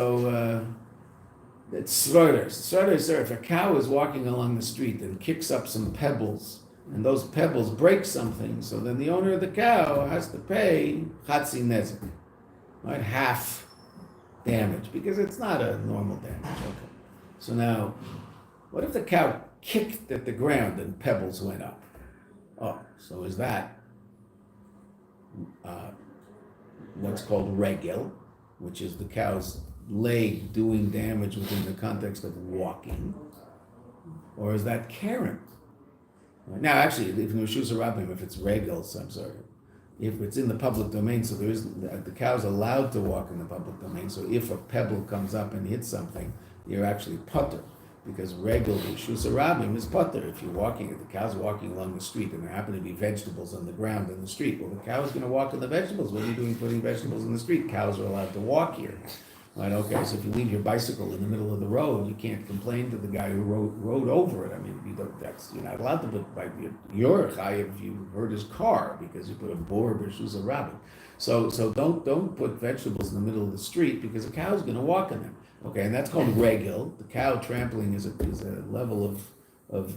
Speaker 1: Sroder. Sroder, sir, if a cow is walking along the street and kicks up some pebbles, and those pebbles break something, so then the owner of the cow has to pay chatzi nezik, right? Half damage, because it's not a normal damage. Okay. So now, what if the cow kicked at the ground and pebbles went up? Oh, so is that what's called regel, which is the cow's leg doing damage within the context of walking, or is that Karen? Now, actually, if Reshus Rabbim, if it's regels, if it's in the public domain, so the cow's allowed to walk in the public domain. So if a pebble comes up and hits something, you're actually putter, because regel Reshus Rabbim is putter. If the cow's walking along the street and there happen to be vegetables on the ground in the street, well, the cow's going to walk in the vegetables. What are you doing putting vegetables in the street? Cows are allowed to walk here. Right, okay, so if you leave your bicycle in the middle of the road, you can't complain to the guy who rode over it. I mean, you're not allowed to put your chai if you hurt his car because you put a boar versus a rabbit. So don't put vegetables in the middle of the street, because a cow's going to walk in them. Okay, and that's called regel. The cow trampling is a level of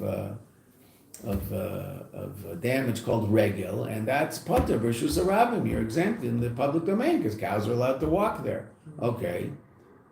Speaker 1: damage called regel, and that's pater versus a rabbim. You're exempt in the public domain because cows are allowed to walk there. Okay,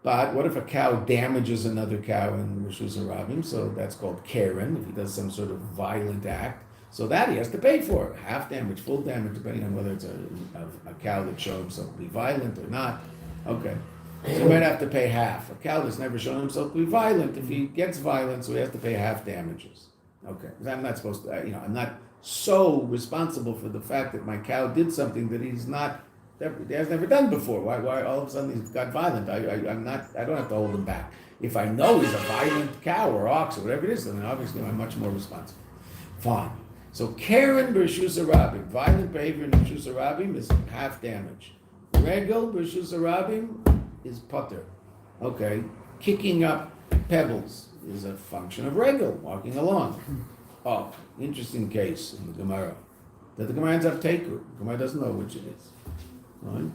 Speaker 1: but what if a cow damages another cow in versus a rabbim? So that's called Karen, if he does some sort of violent act. So that he has to pay for, half damage, full damage, depending on whether it's a cow that showed himself to be violent or not. Okay. So he might have to pay half. A cow that's never shown himself to be violent, if he gets violent, so he has to pay half damages. Okay, I'm not supposed to, I'm not so responsible for the fact that my cow did something that he has never done before. Why all of a sudden he's got violent? I don't have to hold him back. If I know he's a violent cow or ox or whatever it is, then obviously I'm much more responsible. Fine. So Karen b'reshus harabim, violent behavior in b'reshus harabim is half damage. Regel b'reshus harabim is putter. Okay, kicking up pebbles is a function of regel, walking along. Oh, interesting case in the Gemara. That the Gemara ends up teku. The Gemara doesn't know which it is. Right?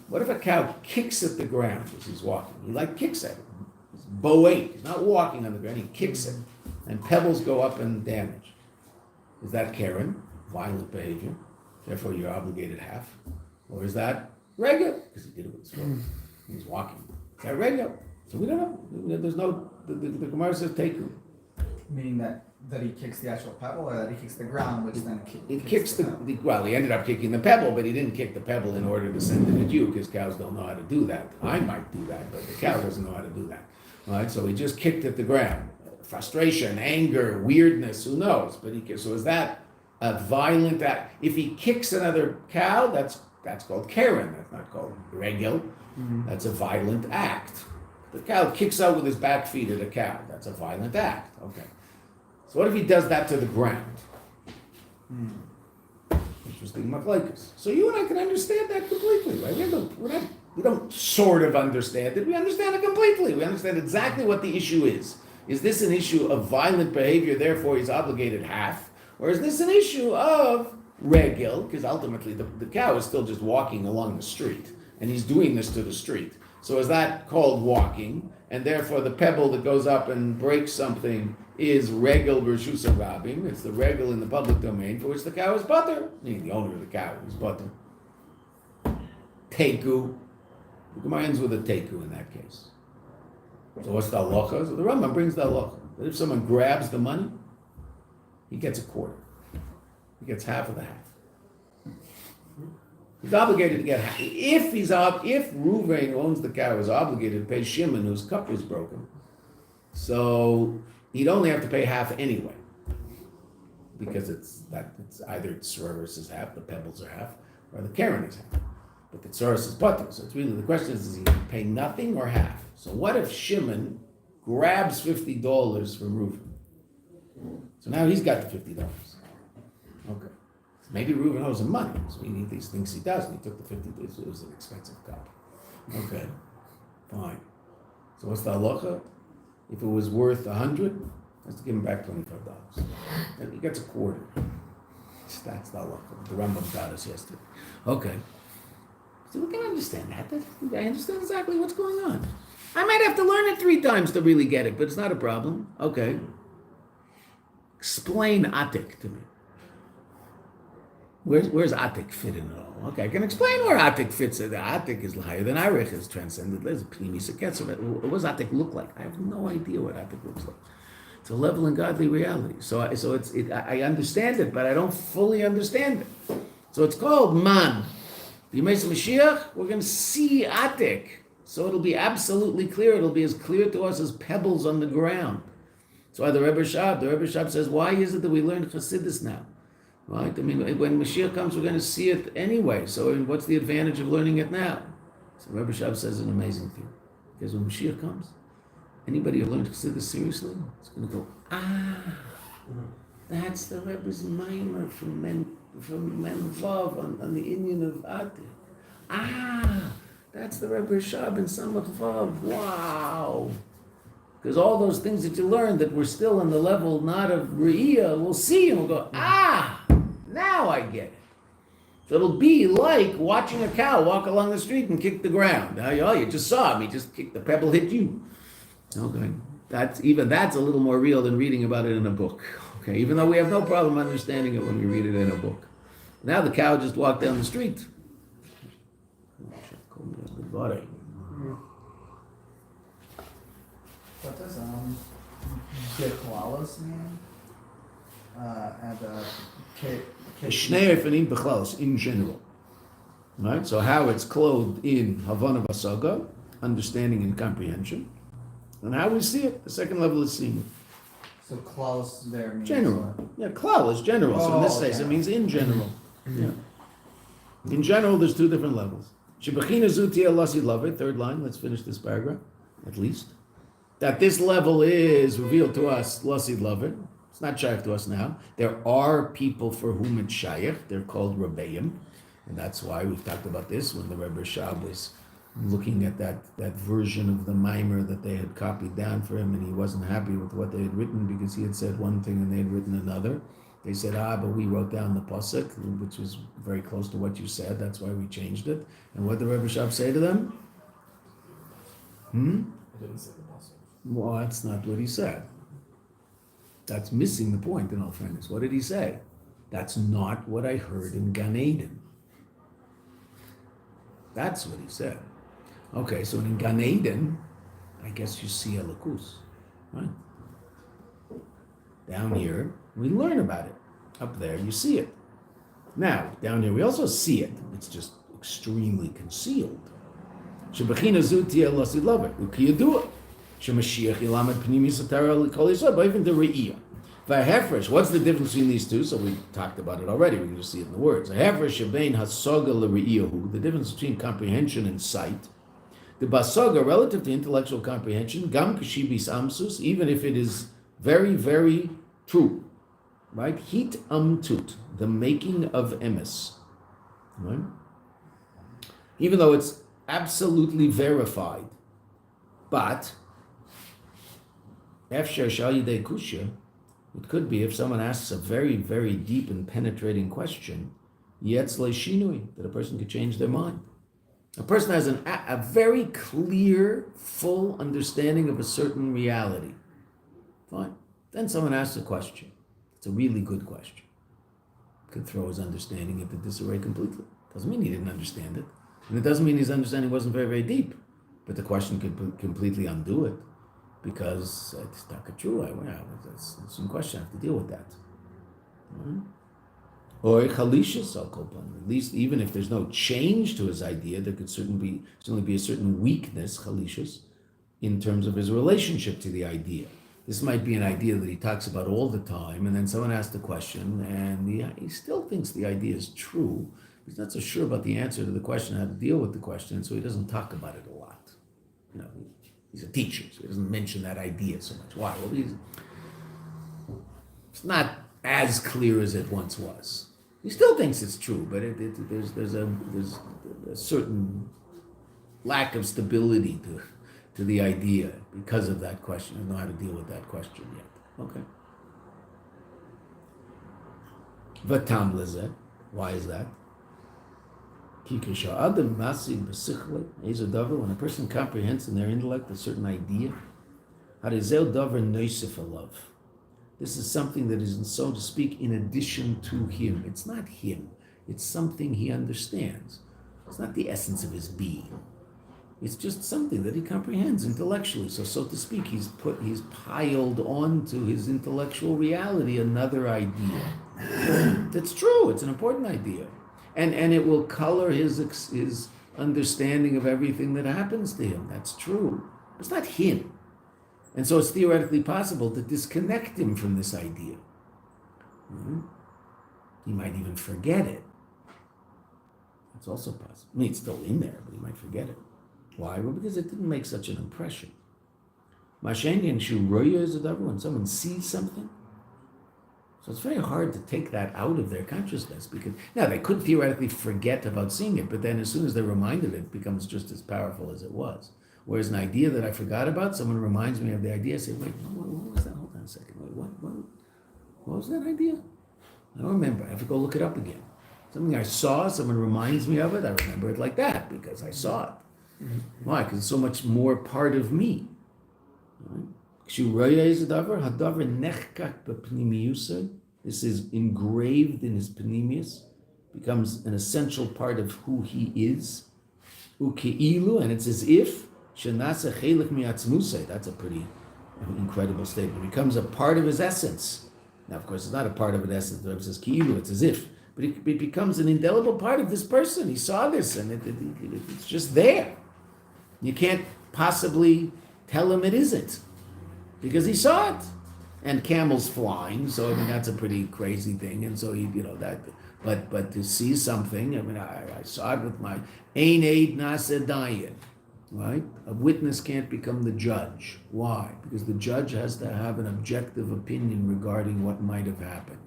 Speaker 1: What if a cow kicks at the ground as he's walking? He kicks at it. It's boate. He's not walking on the ground, he kicks it. And pebbles go up and damage. Is that Karen? Violent behavior. Therefore you're obligated half. Or is that regel? Because he did it with his foot. He's walking. Is that regel? So we don't know. There's no. The Gemara says teku.
Speaker 2: Meaning that he kicks the actual pebble, or that he kicks the ground, which then
Speaker 1: He kicks well, he ended up kicking the pebble, but he didn't kick the pebble in order to send it at you, because cows don't know how to do that. I might do that, but the cow doesn't know how to do that. All right, so he just kicked at the ground. Frustration, anger, weirdness, who knows? But so is that a violent act? If he kicks another cow, that's called Karen. That's not called regel. Mm-hmm. That's a violent act. The cow kicks out with his back feet at a cow. That's a violent act. Okay. So what if he does that to the ground? Interesting machlokes. So you and I can understand that completely, right? We don't sort of understand it. We understand it completely. We understand exactly what the issue is. Is this an issue of violent behavior, therefore he's obligated half? Or is this an issue of regel? Because ultimately the cow is still just walking along the street, and he's doing this to the street. So is that called walking? And therefore the pebble that goes up and breaks something is regel versus rabim. It's the regel in the public domain for which the cow is butter. Meaning the owner of the cow is butter. Teku. The Gemara ends with a teku in that case. So what's the halacha? So the Rambam brings the halacha. That if someone grabs the money, he gets a quarter. He gets half of the half. He's obligated to get half. If Reuven, who owns the cow, is obligated to pay Shimon, whose cup was broken, so he'd only have to pay half anyway, because it's either Tsuros is half, the pebbles are half, or the Karen is half. But the Tsuros is butter. So it's really the question is he pay nothing or half? So what if Shimon grabs $50 from Reuven? So now he's got the $50. Okay. Maybe Reuven owes him money, so he thinks he does, and he took the $50. It was an expensive cup. Okay, fine. So what's the halacha? If it was worth $100, he has to give him back $25. And he gets a quarter. That's the halacha. The Rambam taught us yesterday. Okay. So we can understand that. I understand exactly what's going on. I might have to learn it 3 times to really get it, but it's not a problem. Okay. Explain atik to me. Where's Atik fit in it all? Okay, I can explain where Atik fits in. The Atik is higher than Arich, is transcended. There's a Pnimi Seketz. What does Atik look like? I have no idea what Atik looks like. It's a level in godly reality. So I understand it, but I don't fully understand it. So it's called Man. The Immerse Mashiach, we're going to see Atik. So it'll be absolutely clear. It'll be as clear to us as pebbles on the ground. That's why the Rebbe Shab says, why is it that we learn Chassidus now? Right? I mean, when Mashiach comes, we're going to see it anyway. So what's the advantage of learning it now? So Rabbi Shab says an amazing thing. Because when Mashiach comes, anybody who learns Chassidus seriously, it's going to go, that's the Rebbe's Maimer from Men Vav on the Indian of Atik. That's the Rebbe Shab in Samach Vav. Wow! Because all those things that you learned that were still on the level not of Re'iyah, we'll see and we'll go, now I get it. So it'll be like watching a cow walk along the street and kick the ground. You just saw him, he just kicked, the pebble hit you. Okay, that's a little more real than reading about it in a book. Okay, even though we have no problem understanding it when we read it in a book. Now the cow just walked down the street.
Speaker 2: What does Beklalos mean?
Speaker 1: In general. Right? So how it's clothed in Havana Vasaga, understanding and comprehension, and how we see it. The second level is seeing.
Speaker 2: So klaus there means
Speaker 1: general. Yeah, klal is general. So in this case, it means in general. Yeah. In general, there's 2 different levels. Shebachina zutia lasi love. Third line. Let's finish this paragraph, at least. That this level is revealed to us, lasi love. It's not shaykh to us now. There are people for whom it's shaykh. They're called Rebbeim. And that's why we've talked about this when the Rebbe Shab was looking at that version of the mimer that they had copied down for him, and he wasn't happy with what they had written because he had said one thing and they had written another. They said, but we wrote down the pasuk, which was very close to what you said. That's why we changed it. And what did the Rebbe Shab say to them?
Speaker 3: I didn't say the pasuk.
Speaker 1: Well, that's not what he said. That's missing the point, in all fairness. What did he say? That's not what I heard in Gan Eden. That's what he said. Okay, so in Gan Eden, I guess you see Elikus, right? Down here, we learn about it. Up there, you see it. Now, down here, we also see it. It's just extremely concealed. Shebechina zutia lasid lover. Ukiyadua. Shemashiach ilamed pnimis atara likol yisod. But even the re'iyah. V'hefresh. What's the difference between these two? So we talked about it already. We can just see it in the words. V'hefresh shebein hasoga l're'iyahu. The difference between comprehension and sight. The basoga, relative to intellectual comprehension, gam kashibis amsus, even if it is very, very true, right? Hit amtut, the making of emes, right? Even though it's absolutely verified, but efshar shal yidei kusha, it could be if someone asks a very, very deep and penetrating question, yetz leishinui, that a person could change their mind. A person has a very clear, full understanding of a certain reality. Fine. Then someone asks a question. It's a really good question. Could throw his understanding into disarray completely. Doesn't mean he didn't understand it. And it doesn't mean his understanding wasn't very, very deep. But the question could completely undo it. Because it's not true. That's some question. I have to deal with that. Right? Or chalishas al kolpan. At least, even if there's no change to his idea, there could certainly be a certain weakness, chalishas, in terms of his relationship to the idea. This might be an idea that he talks about all the time, and then someone asks the question, and he still thinks the idea is true. He's not so sure about the answer to the question, how to deal with the question, so he doesn't talk about it a lot. He's a teacher, so he doesn't mention that idea so much. Why? Well, it's not as clear as it once was. He still thinks it's true, but there's a certain lack of stability to the idea because of that question. I don't know how to deal with that question yet. Okay. Vatam lezeh. Why is that? When a person comprehends in their intellect a certain idea, this is something that is, so to speak, in addition to him. It's not him. It's something he understands. It's not the essence of his being. It's just something that he comprehends intellectually. So to speak, he's piled onto his intellectual reality another idea. That's true. It's an important idea. And it will color his understanding of everything that happens to him. That's true. It's not him. And so it's theoretically possible to disconnect him from this idea. He might even forget it. It's also possible. I mean, it's still in there, but he might forget it. Why? Well, because it didn't make such an impression. Mashenyan shuroya is a double when someone sees something. So it's very hard to take that out of their consciousness, because now they could theoretically forget about seeing it, but then as soon as they're reminded, it becomes just as powerful as it was. Whereas an idea that I forgot about, someone reminds me of the idea, I say, wait, what was that? Hold on a second. Wait, what was that idea? I don't remember. I have to go look it up again. Something I saw, someone reminds me of it, I remember it like that because I saw it. Why? Because it's so much more part of me. This is engraved in his panemius, becomes an essential part of who he is. And it's as if that's a pretty incredible statement. It becomes a part of his essence. Now, of course, it's not a part of an essence. The Rebbe says ki'ilu, it's as if. But it becomes an indelible part of this person. He saw this, and it's just there. You can't possibly tell him it isn't, because he saw it. And camels flying, so I mean that's a pretty crazy thing. And so he, that. But to see something, I mean, I saw it with my ein eid nasa dayan, right? A witness can't become the judge. Why? Because the judge has to have an objective opinion regarding what might have happened.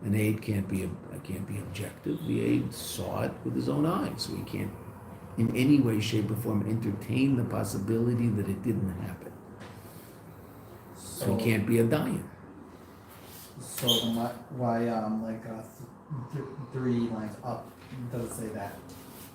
Speaker 1: An aid can't be objective. The aid saw it with his own eyes, so he can't, in any way, shape, or form, entertain the possibility that it didn't happen. So he can't be a dayan.
Speaker 2: So why 3 lines up does it say that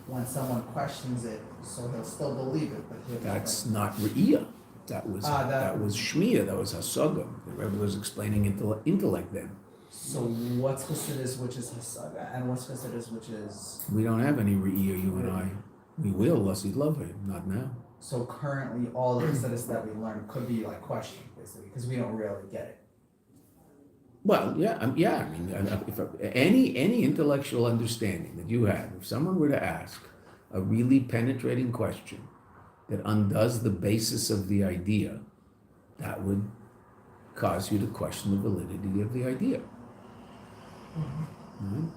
Speaker 2: when someone questions it, so he'll still believe it, but
Speaker 1: that's not re'iyah. That was shmiyah. That was hasaga. The Rebbe was explaining intellect then.
Speaker 2: So what's Chassidus, which is hasaga, and what's Chassidus, which is?
Speaker 1: We don't have any re'iyah, you and I. We will, lasid love it, not now.
Speaker 2: So currently, all of the studies that we learn could be like questioned, basically, because we don't really get it.
Speaker 1: Well, yeah, yeah. I mean, if any intellectual understanding that you have, if someone were to ask a really penetrating question that undoes the basis of the idea, that would cause you to question the validity of the idea. Right?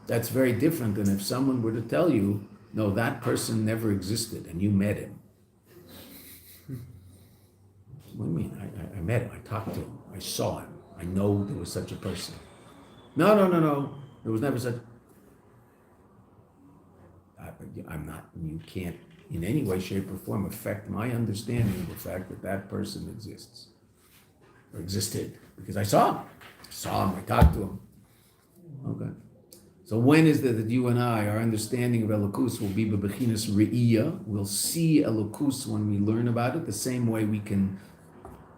Speaker 1: That's very different than if someone were to tell you, no, that person never existed and you met him. What do you mean? I met him, I talked to him, I saw him, I know there was such a person. No, there was never such. I'm not, you can't in any way, shape, or form affect my understanding of the fact that that person exists or existed, because I saw him, I talked to him. Okay. So when is it that you and I, our understanding of Elokus will be bebechinas re'iyah? We'll see Elokus when we learn about it, the same way we can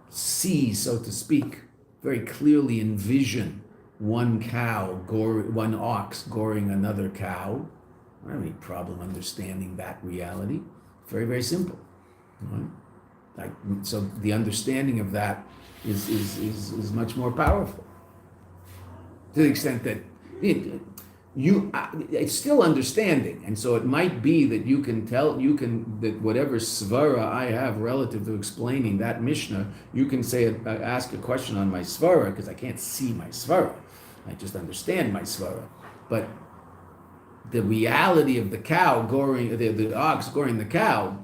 Speaker 1: see, so to speak, very clearly envision one ox goring another cow. I don't have any problem understanding that reality. Very, very simple. Right? So the understanding of that is much more powerful. To the extent that it's still understanding, and so it might be that that whatever svara I have relative to explaining that Mishnah, you can ask a question on my svara, because I can't see my svara, I just understand my svara. But the reality of the cow goring, the ox goring the cow,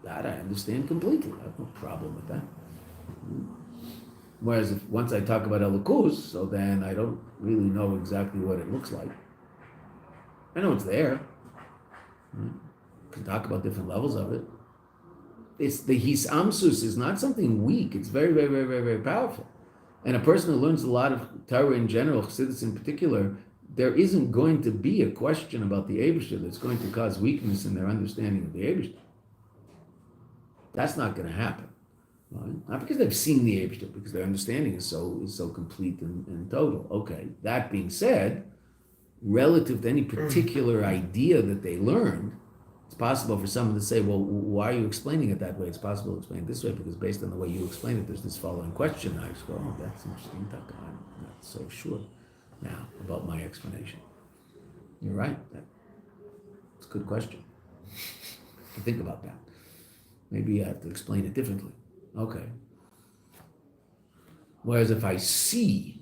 Speaker 1: that I understand completely. I have no problem with that. Whereas once I talk about Elokus, so then I don't really know exactly what it looks like. I know it's there. Can talk about different levels of it. It's the hisamsus is not something weak. It's very, very, very, very, very powerful. And a person who learns a lot of Torah in general, Chassidus in particular, there isn't going to be a question about the Eibishter that's going to cause weakness in their understanding of the Eibishter. That's not going to happen. Right? Not because they've seen the Eibishter, because their understanding is so complete and total. Okay, that being said, relative to any particular idea that they learned, it's possible for someone to say, well, why are you explaining it that way? It's possible to explain it this way, because based on the way you explain it, there's this following question. I just go, oh, that's interesting. I'm not so sure now about my explanation. You're right. It's a good question. Think about that. Maybe I have to explain it differently. Okay. Whereas if I see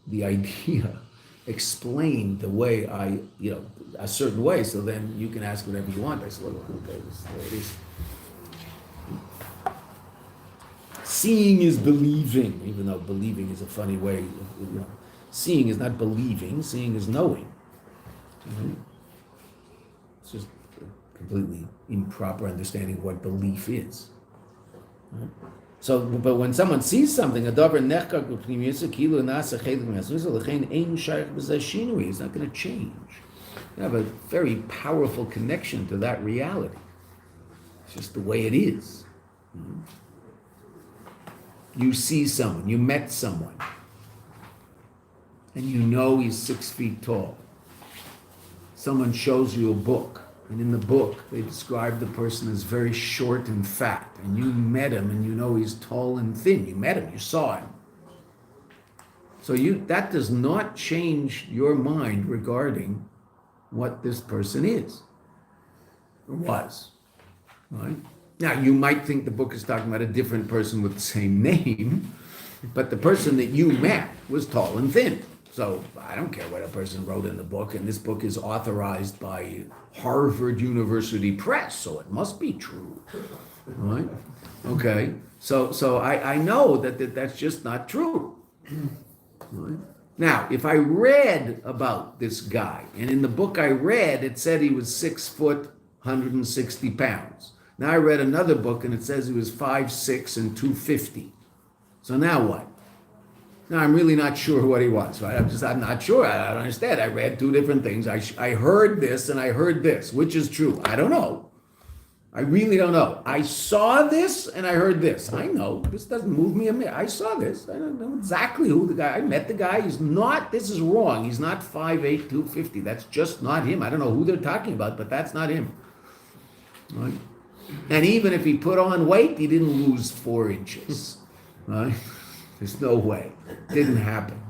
Speaker 1: the idea explained the way a certain way, so then you can ask whatever you want. I say, well, okay, this is the way it is. Seeing is believing, even though believing is a funny way. Seeing is not believing, seeing is knowing. Mm-hmm. It's just a completely improper understanding of what belief is. Right? So, but when someone sees something, it's not going to change. You have a very powerful connection to that reality. It's just the way it is. You see someone, you met someone, and you know he's 6 feet tall. Someone shows you a book, and in the book they describe the person as very short and fat, and you met him and you know he's tall and thin. You met him, you saw him. So that does not change your mind regarding what this person is or was, right? Now, you might think the book is talking about a different person with the same name, but the person that you met was tall and thin. So I don't care what a person wrote in the book, and this book is authorized by Harvard University Press, so it must be true, right? Okay, so I know that's just not true. Right? Now, if I read about this guy, and in the book I read, it said he was 6 foot, 160 pounds. Now I read another book, and it says he was 5'6" and 250. So now what? Now I'm really not sure what he was, right? I'm not sure. I don't understand. I read two different things. I heard this and I heard this. Which is true? I don't know. I really don't know. I saw this and I heard this. I know. This doesn't move me a minute. I saw this. I don't know exactly who the guy. I met the guy. This is wrong. He's not 5'8", 250. That's just not him. I don't know who they're talking about, but that's not him. Right? And even if he put on weight, he didn't lose 4 inches. Right? There's no way. Didn't happen.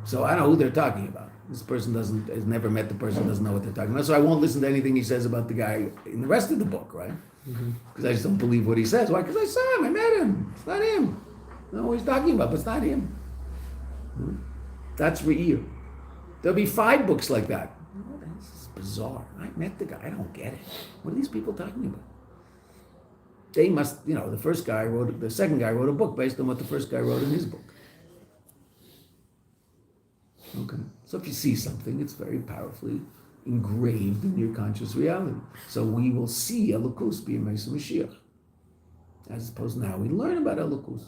Speaker 1: So I don't know who they're talking about. This person has never met the person, doesn't know what they're talking about. So I won't listen to anything he says about the guy in the rest of the book, right? Because I just don't believe what he says. Why? Because I saw him, I met him. It's not him. I know what he's talking about, but it's not him. That's Re'ir. There'll be 5 books like that. Oh, this is bizarre. I met the guy. I don't get it. What are these people talking about? They must, the second guy wrote a book based on what the first guy wrote in his book. Okay. So if you see something, it's very powerfully engraved in your conscious reality. So we will see Elokus be Immerse Mashiach. As opposed to now, we learn about Elokus,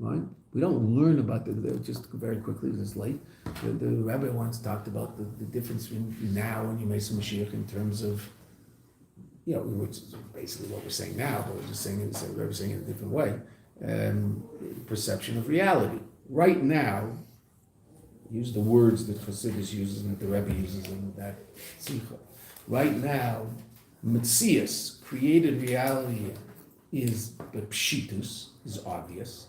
Speaker 1: right? We don't learn about just very quickly, because it's late. The rabbi once talked about the difference between now and Immerse Mashiach in terms of, which is basically what we're saying now, but we're just saying it, we're saying it in a different way. Perception of reality. Right now, use the words that Chassidus uses and that the Rebbe uses in that sikha. Right now, Metzius, created reality, is pshitus, is obvious,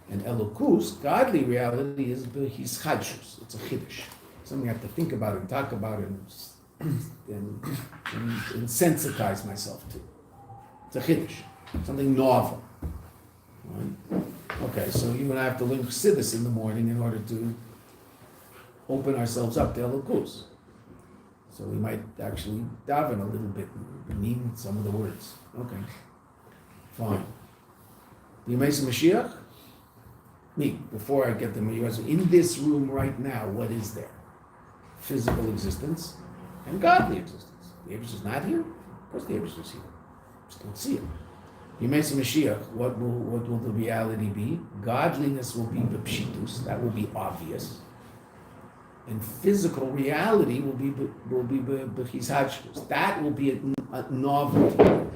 Speaker 1: and Elokus, godly reality, is hischadshus. It's a chiddush, something I have to think about and talk about and sensitize myself to. It's a chiddush, something novel. Right? Okay, so you and I have to learn Chassidus in the morning in order to open ourselves up to Elokus. So we might actually daven a little bit and mean some of the words. Okay, fine. The Immerse Mashiach? Before I get them, in this room right now, what is there? Physical existence and godly existence. The Abish is not here? Of course the Abish is here. Just don't see it. The Immerse Mashiach, what will the reality be? Godliness will be b'pshitus, that will be obvious. And physical reality will be b'chizhadshus. That will be a novelty.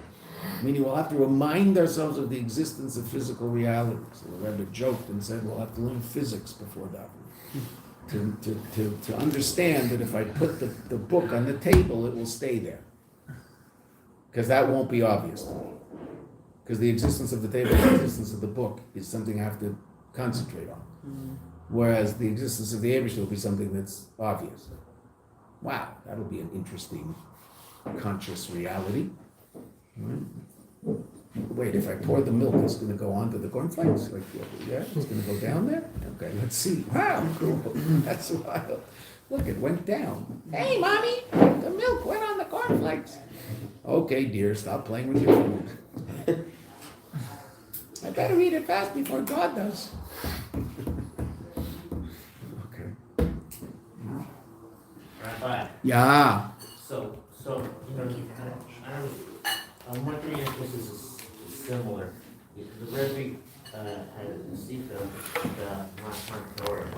Speaker 1: Meaning we'll have to remind ourselves of the existence of physical reality. So the Rebbe joked and said we'll have to learn physics before that. To understand that if I put the book on the table, it will stay there. Because that won't be obvious to me. Because the existence of the table, the existence of the book is something I have to concentrate on. Whereas the existence of the Abish will be something that's obvious. Wow, that'll be an interesting conscious reality. Right? Wait, if I pour the milk, it's going to go onto the cornflakes? Yeah, it's going to go down there? Okay, let's see. Wow, cool. That's wild. Look, it went down. Hey, Mommy, the milk went on the cornflakes. Okay, dear, stop playing with your food. I better eat it fast before God does.
Speaker 4: Rabbi.
Speaker 1: Yeah.
Speaker 4: So I'm wondering if this is similar. The Rebbe had a sikha, the Torah.